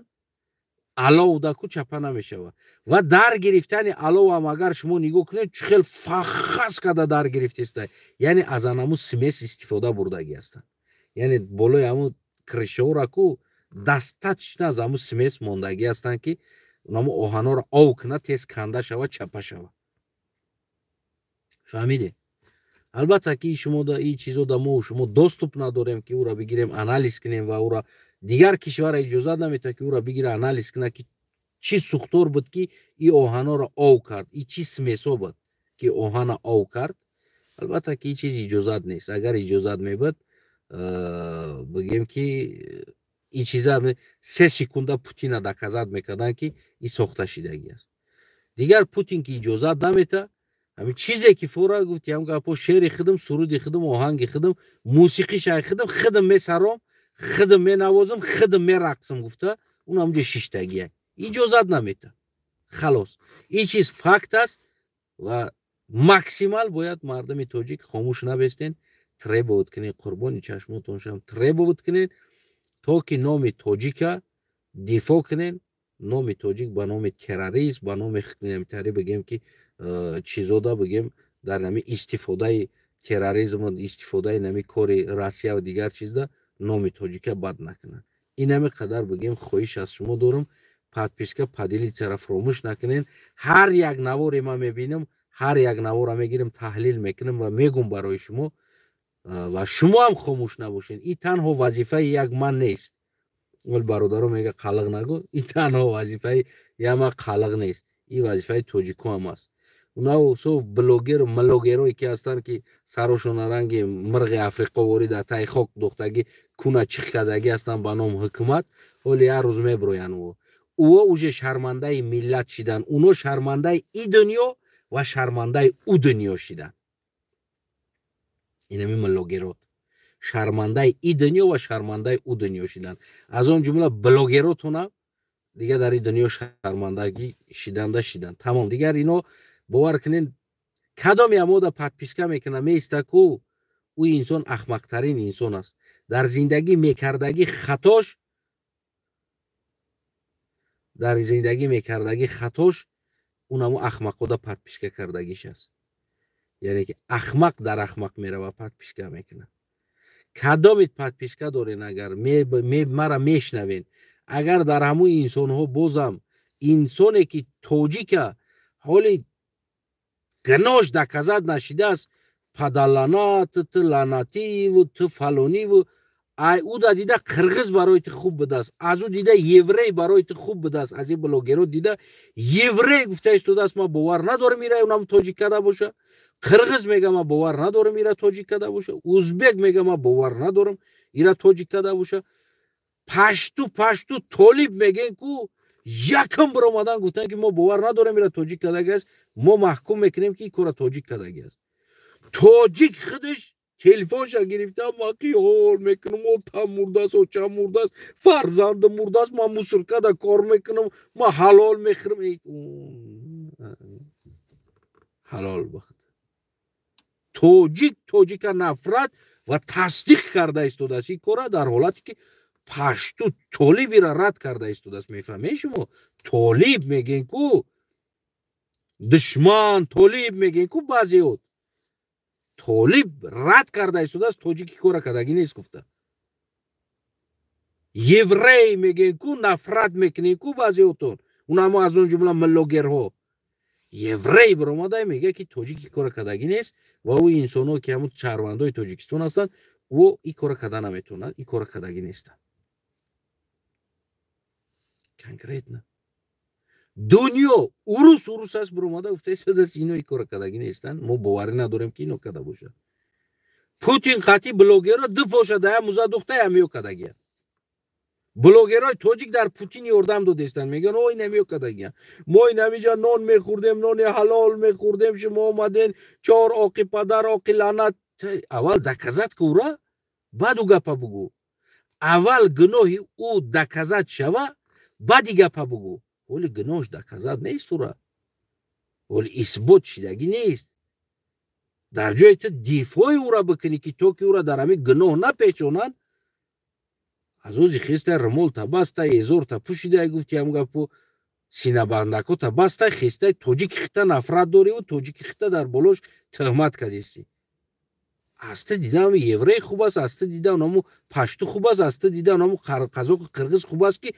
алов даку чапа намешава ва дар гирифтани аловам агар шумо нигоҳ кунед чӣ хел фахас када дар гирифтестай яъне аз анаму смес истифода бурдагӣ ҳастанд яъне болои ҳамун кришаҳора ку дастатична аз ҳамун смес мондагӣ ҳастанд ки унаму оҳанора ов куна тез канда шава чапа шава фаҳмиде албатта ки шумо да ин чизо да мо шумо доступ надорем ки ӯро бигирем анализ кунем ва ӯро дигар кишвара иҷозат наметавад ки ӯро бигира анализ кунад ки чӣ сухтор буд ки ин оҳаноро ов кард и чӣ смесо буд ки оҳана ов кард албатта ки ин чиз иҷозат нест агар иҷозат мебуд бигем ки ин чиза 3 секунда Путина доказат мекарданд ки ин сохта шидагӣ аст дигар Путин ки иҷозат наметавад ҳамин чизе ки фора гуфти ҳам гапҳо шеъри худам суруди худам оҳанги худам мусиқишаи худам месаром худам менавозам худам мерақсам гуфта он ҳамҷо шиштагия иҷозат намета халос ин чиз факт аст ва максимал бояд мардуми тоҷик хомӯш набестен требоват кунед қурбони чашмотон шам требоват кунед то ки номи тоҷика дифоъ кунед номи тоҷик ба номи террорист ба номи намитари бигем ки чизода бигем дар нами истифодаи терроризм истифодаи нами кори Россия ва дигар чизда номи тоҷика бад накунад اینمی قدر بگیم خواهش از شما دارم подписка поделиться فراموش نکنین هر یک نواری ما میبینم هر یک نوار را میگیرم تحلیل میکنم و میگم برای شما و شما هم خاموش نباشین این تنها وظیفه یک من نیست ولی برادرم میگه قلق نگو این تنها وظیفه یک من قلق نیست این وظیفه توجیکو هم است اونا سو بلوگر و ملوگرایی که هستن که سرشون رنگ مرغ افریقا وری در تای خاک دوختگی کونه چیخ کردگی هستن با نام حکومت ولی هر روز میبروین او اوج شرمنده ملت شدن اونو شرمنده ای دنیا و شرمنده او دنیا شدن اینمی ملوگرات شرمنده ای دنیا و شرمنده او دنیا شدن از اون جمله بلوگراتون دیگه در این دنیا شرمندگی شدن تمام دیگر اینو باور کنین کدام یمو دا подписка میکنه میسته کو او انسان احمقترین انسان است در زندگی میکردگی خطاش اونمو احمق دا подписка کردگیش است یعنی که احمق در احمق میره و подписка میکنه کدامت подписка دارین اگر مرا میشنوین اگر در همو انسان ها بازم انسانی که توجیکه حالی گناش دکزد نشیده است پدلانات لعنتی و فلانی و او دا دیده قرغز برایت خوب بده است از او دیده یوری برایت خوب بده است از این بلوگرو دیده یوری گفته است دست ما باور نداره میره اونم توجیک کرده باشه قرغز میگه ما باور نداره میره توجیک کرده باشه ازبک میگه ما باور ندارم ایره توجیک کرده باشه پشتو طالب میگن کو یکم بر اومدن گفتن که ما باور نداریم میره توجیک کردگی است ما محکوم میکنیم که این کار توجیک کردگی است توجیک خودش تلفنش گرفته ما خیال میکنم او تا مرده است و چه مرده است فرزند مرده است ما مسرکه دا کار میکنم ما حلال میخورم حلال بخت توجیک نفرت و تصدیق کرده است این کار در حالتی که پشتو طالبی را رد کرده است دست میفهمه شما طالب میگین کو دشمن طالب میگین کو بعضیات طالب رد کرده است دست توجیکی کورا کدگی نیست گفته یوری میگین کو نفرت میکنین کو بعضیاتون اونم از اون جمله ملوگرها یوری برآمده میگه که توجیکی کورا کدگی نیست و او انسانو که همون شهروندای تاجیکستان هستن و این کورا کدا نمیتونن این کورا کدگی نیستن конкретно دنیا урус است برآمده گفته است اینو کار کردگی نیستن ما باور نداریم که اینو کرده باشه پوتین خاطی بلوگرها دو پوشه ده موزه دختر همیو کردگی بلوگرای توجیک در پوتین یردم دادستن میگن اوه نمیو کردگی ما نمیجا نان میخوردیم نان حلال میخوردیم شما اومدین چهار آقی پدر آقی لعنت اول دکزت کورا بعد او گپا بگو اول گناهی او دکزت شوه بعدی گپا بگو ولی گناهش دکزت نیست تو را ولی اثبات شدگی نیست در جای تو دفاع او را بکنی که تو که او را در همه گناه نپیچونن از اوزی خیسته رمول تا بسته ایزور تا پوشیده گفتی هم گپو سینه بندکو تا بسته خیسته توجیک خیسته نفرت داری و توجیک خیسته در بلوش تهمت کدیستی استه دیدم یوری خوب است استه دیدم نمو پشتو خوب است استه دیدم نمو قزاق قرغز خوب است که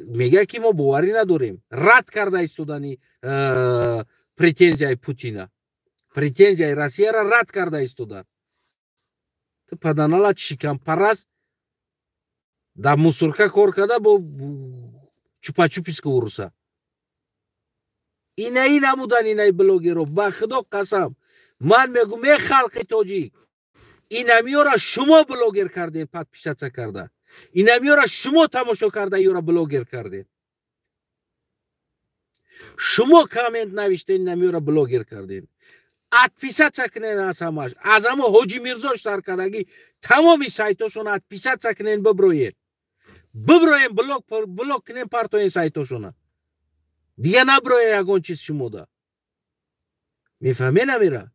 میگه که ما باوری نداریم رد کرده ایستودنی پریتنزیای پوتینا پریتنزیای روسیه را رد کرده ایستودن تو پدنالا شکم پرست در مسورکا کار کرده با چوپا چوپیس که ورسه اینه نمودن اینه بلوگی رو با خدا قسم من میگم ای خلق تاجیک این همیو را شما بلوگر کردین подписаться کرده این همیو را شما تماشا کرده یا را بلوگر کردین شما کامنت نوشتین این همیو را بلوگر کردین подписаться کنین از همش از همه حاجی میرزا سر کردگی تمامی سایتاشون подписаться کنین ببروین بلوک کنین پرتوین سایتاشون دیگه نبروین یکون چیز شما ده میفهمین نمیره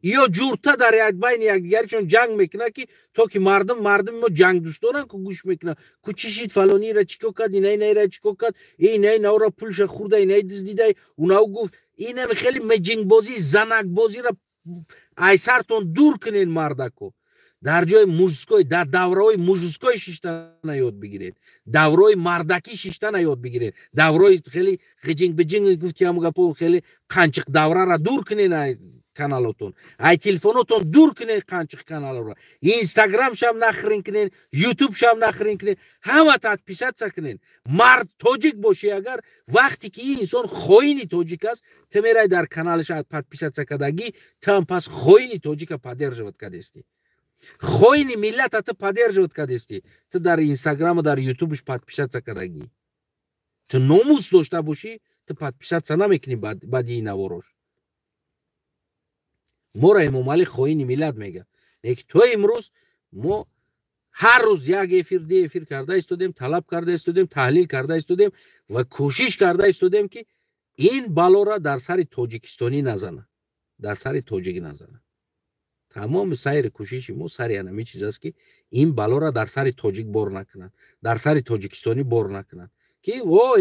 یا جورتا در یک بین یک دیگرشون جنگ میکنه که تو که مردم ما جنگ دوست دارن که گوش میکنه که چی شید فلانی را چیکو کرد اینه را چیکو کرد اینه نو را پولش خورده اینه دزدیده اونو گفت اینه خیلی مجنگ بازی زنک بازی را ایسرتون دور کنین مردکو дар ҷои мужской дар давраҳои мужской шиштана ёд бигиред, давраҳои мардакӣ шиштана ёд бигиред, давраҳои хеле ғиҷинг биҷинг гуфти ҳамун гапо хеле қанчиқ давраро дур кунед каналотон, ай телефонотон дур кунед қанчиқ каналро, инстаграмшам нахрин кунед, ютубшам нахрин кунед, ҳама подписатся кунед. Мард тоҷик бошӣ агар вақте ки ин инсон хоини тоҷик аст, ту мерай дар каналаш подписатся кардагӣ, ту пас хоини тоҷика поддерживать кардести. Хоини миллата ту поддерживать кардести. Ту дар инстаграму дар ютубш подписатся кардагӣ. Ту номус дошта бошӣ, ту подписатся намекунӣ баъди ин наворош. Моро Эмомалӣ хоини миллат мега. Неки то имрӯз мо ҳар рӯз як эфир ду эфир карда истодем, талаб карда истодем, таҳлил карда истодем ва кӯшиш карда истодем ки ин балора дар сари тоҷикистонӣ назана, дар сари тоҷик назана. Тамоми сайри кӯшиши мо сари ҳамин чиз аст ки ин балора дар сари тоҷик бор накунад, дар сари тоҷикистонӣ бор накунад. Ки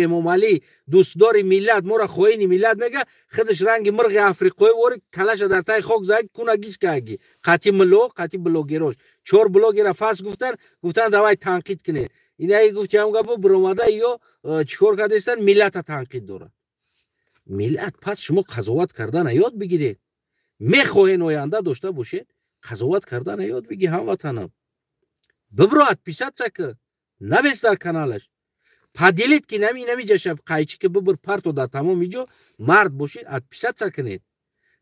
Эмомалӣ дӯстдори миллат моро хоини миллат мега, худаш ранги мирғи африқоӣ вори калаша дар таи хок зад кунагис каги қати милло қати блогерош 4 блогера фас гуфтан давай танқид кунед. Инаи гуфти ҳам гапо биромада ё чикор кардестан миллата танқид дорад. Миллат пас шумо қазоват кардан ёд бигиред. Мехоҳен оянда дошта бошед, қазоват кардан ёд биги ҳамватанам. Бибро подписатся ки навес дар каналаш. Поделит ки намиҷашаб қайчи ки бибир парто дар тамоми ҷо мард бошед, подписатся кунед.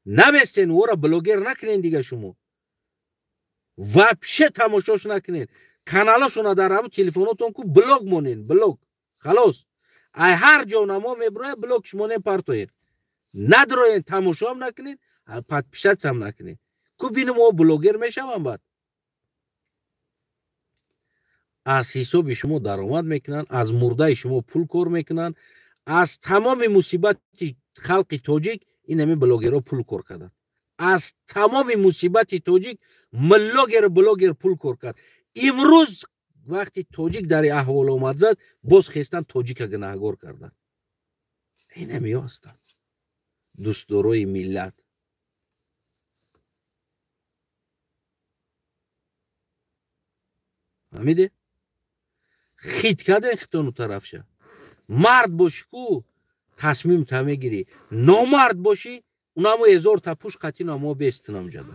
Навестен вора блогер накунед дига шумо. Вообще тамошош накунед. Каналашона дар ҳамун телефонотон ку блог монен, блог. Халос. Ай ҳар ҷо намо меброяд блогш монен партоед. Надроен тамошоам накунед, подписатсам накунед. Ку бинум о блогер мешавам баъд. аз ҳисоби шумо даромад мекунанд, аз мурдаи шумо пул кор мекунанд, аз тамоми мусибати халқи тоҷик ин ҳамин блогерҳо пул кор карданд. Аз тамоми мусибати тоҷик блогер пул кор кард. Имрӯз вақти тоҷик дар аҳвол омад зад, боз хестан тоҷика гунаҳгор карданд. ин ҳамиё ҳастанд дӯстдорои миллат. ҳамиде хит карден хитону тарафша. Мард бошӣ ку тасмим та мегирӣ, номард бошӣ унамо 1000 та пуш қати намо бестинам ҷада.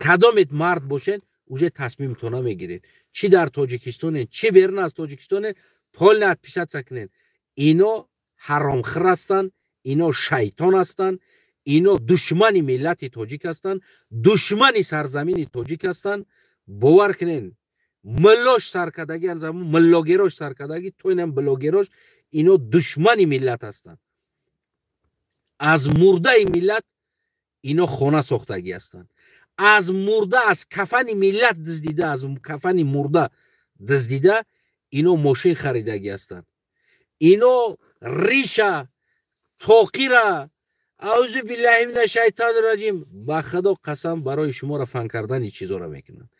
Кадомет мард бошен уже тасмимто намегиред. Чи дар Тоҷикистонен, чи берун аз Тоҷикистонен, полне подписатся кунед. Ино ҳаромхӯр ҳастанд, ино шайтон ҳастанд, ино душмани миллати тоҷик ҳастанд, душмани сарзамини тоҷик ҳастанд. бовар кунед. Миллош саркадаги миллогерош саркадаги тоинам блогерош ино душмани миллат ҳастанд. аз мурдаи миллат ино хона сохтагӣ ҳастанд. аз мурда аз кафани миллат диздида, аз кафани мурда диздида ино мошин харидагӣ ҳастанд. ино риша тоқира аузу биллаҳи мина шайтони раҷим ба худо қасам барои шуморо фан кардани чизора мекунанд.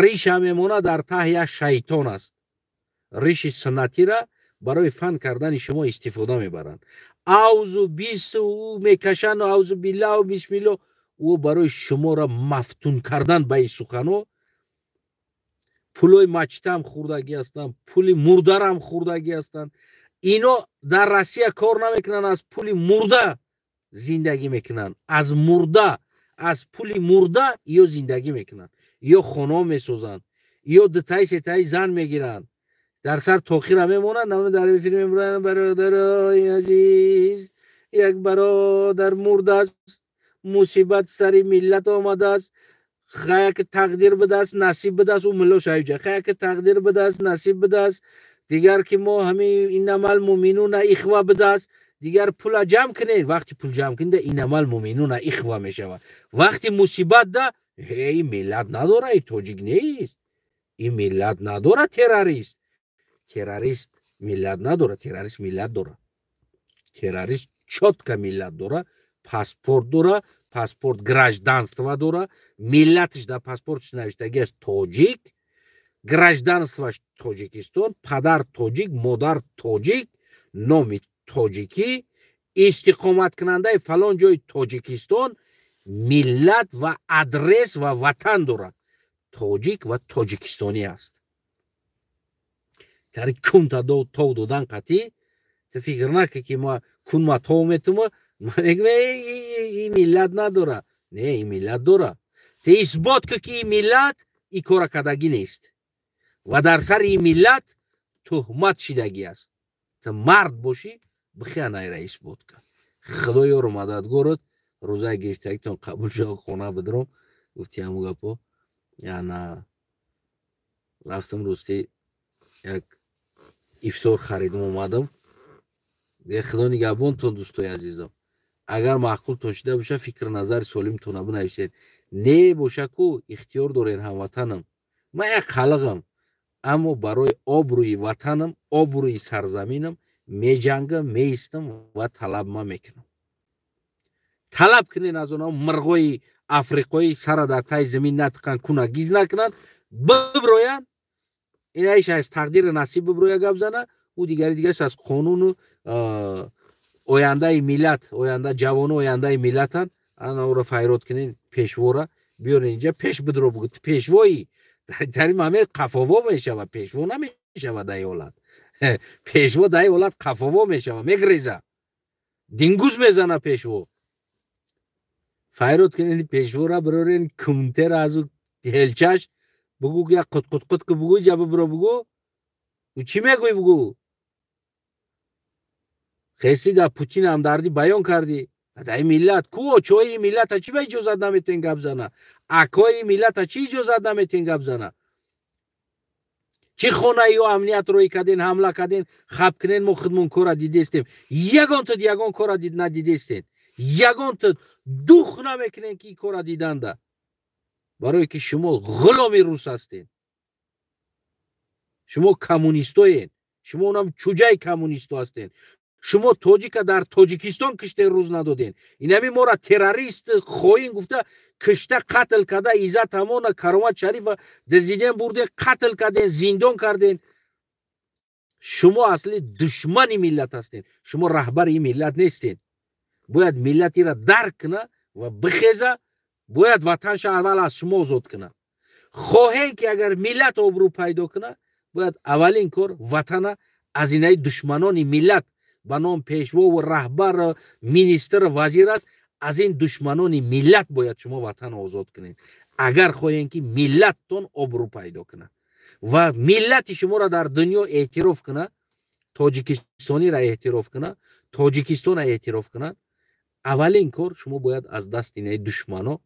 риша мемона дар таҳи як шайтон аст. риши суннатира барои фан кардани шумо истифода мебаранд. аузу бису мекашану аузу биллаҳу бисмилло ӯ барои шуморо мафтун кардан ба ин суханҳо. пулои мачтам хӯрдагӣ ҳастанд, пули мурдарам хӯрдагӣ ҳастанд. ино дар Россия кор намекунанд, аз пули мурда зиндагӣ мекунанд. аз мурда, аз пули мурда ё зиндагӣ мекунанд, ё хоно месозанд, ё дутаи сетаи зан мегиранд. дар сар тохира мемонанд. намон дар эфир мебуранд: бародарои азиз, як бародар мурдааст, мусибат сари миллат омадааст, хая ки тақдир бидааст, насиб бидааст. ӯ мулло шаҳиҷа хая ки тақдир бидааст, насиб бидааст, дигар ки мо ҳамин инамал муминуна ихва бидааст. дигар пула ҷамъ кунед. вақти пул ҷамъ кунда инамал муминуна ихва мешавад. вақти мусибат да ин миллат надора, ин тоҷик нест, ин миллат надора террорист. террорист миллат надора, террорист миллат дора. террорист чётка миллат дора, паспорт дора, паспорт гражданства дора. миллатиш дар паспортиш навиштагӣ аст тоҷик, гражданстваш Тоҷикистон, падар тоҷик, модар тоҷик, номи тоҷикӣ, истиқоматкунандаи фалон ҷои Тоҷикистон, миллат ва адрес ва ватан дора. тоҷик ва тоҷикистонӣ аст. тари кунта тов додан қатӣ ту фикр накӣ ки ма кунма тов метума мегӯя ин миллат надора. Не, ин миллат дора. Ту исбот кӣ ки ин миллат ин кора кардагӣ нест ва дар сари ин миллат туҳмат шидагӣ аст. ту мард бошӣ бихия найра исбот кун. худо ёру мададгорот. рӯзаи гирифтагитон қабул шуд. хона бидиром гуфти ҳамун гапо яна рафтам рӯсти як ифтор харидам омадам. دیگه خدا نگهبانتون دوستای عزیزم. اگر معقولتون شده باشه فکر نظر سالمتون بنویسید. نه باشه کو اختیار دارین هموطنم. من یک خلقم اما برای آبروی وطنم آبروی سرزمینم میجنگم میستم و طلب ما میکنم. طلب کنین از اونها مرغای افریقایی سر در تای زمین نتکن کنه گیز نکنن ببروین. این ایش از تقدیر نصیب ببرویا گپ زنه او دیگری از قانون ояндаи миллат, оянда ҷавону ояндаи миллатан. ана ӯро файрод кунин пешвора биёрин инҷа пеш бидро бугӯ. Ту пешвоӣ дар ин момент қафово мешавад, пешво намешавад аёлат. пешво дар аёлат қафово мешавад, мегреза, дингуз мезана пешво. файрод кунин пешвора бирорин кумтера азу ҳелчаш бугӯ я қутқутқут ки бугӯ ҷа бибро бугӯ. ӯ чӣ мегӯй бугӯ? خیلی در پوتین هم دردی بیان کردی. در ملت کو چوی ملت چی به اجازت نمیتین گپ زنه؟ اکای ملت چی اجازت نمیتین گپ زنه؟ چی خونه ای و امنیت روی کردین حمله کردین خب کنین ما خودمون کار دیدیم. یگان تا یگان کار دید ندیدین. یگان تا دوخ نمیکنین کی کار دیدن ده. برای که شما غلامی روس هستین. شما کمونیستوین. شما اونم چوجای کمونیستو هستین. شما توجیکا در توجیکستان کشته روز ندادین. اینمی ما را تروریست خواهیم گفته کشته قتل کرده عزت همون کرامت شریف دزیدین برده قتل کردین زندان کردین. شما اصلی دشمن ملت هستین. شما رهبر این ملت نیستین. باید ملتی را درک کنه و بخیزه. باید وطنش اول از شما آزاد کنه. خواهی که اگر ملت آبرو پیدا کنه باید اولین کار وطن از اینای دشمنان ملت به نام پیشوا و رهبر مینیستر وزیر است. از این دشمنان ملت باید شما وطن آزاد کنین اگر خواهین که ملتتون آبرو پیدا کنه و ملت شما را در دنیا اعتراف کنه. تاجیکستانی را اعتراف کنه، تاجیکستان را اعتراف کنه. اولین کار شما باید از دست این دشمنا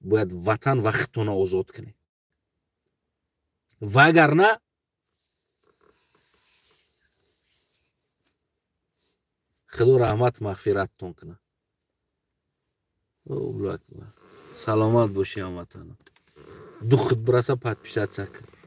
باید وطن و خودتون آزاد کنین و اگر نه خدا رحمت مغفرتتون کنه. سلامت باشی هموطنم. دو خود برسه подписаться کن.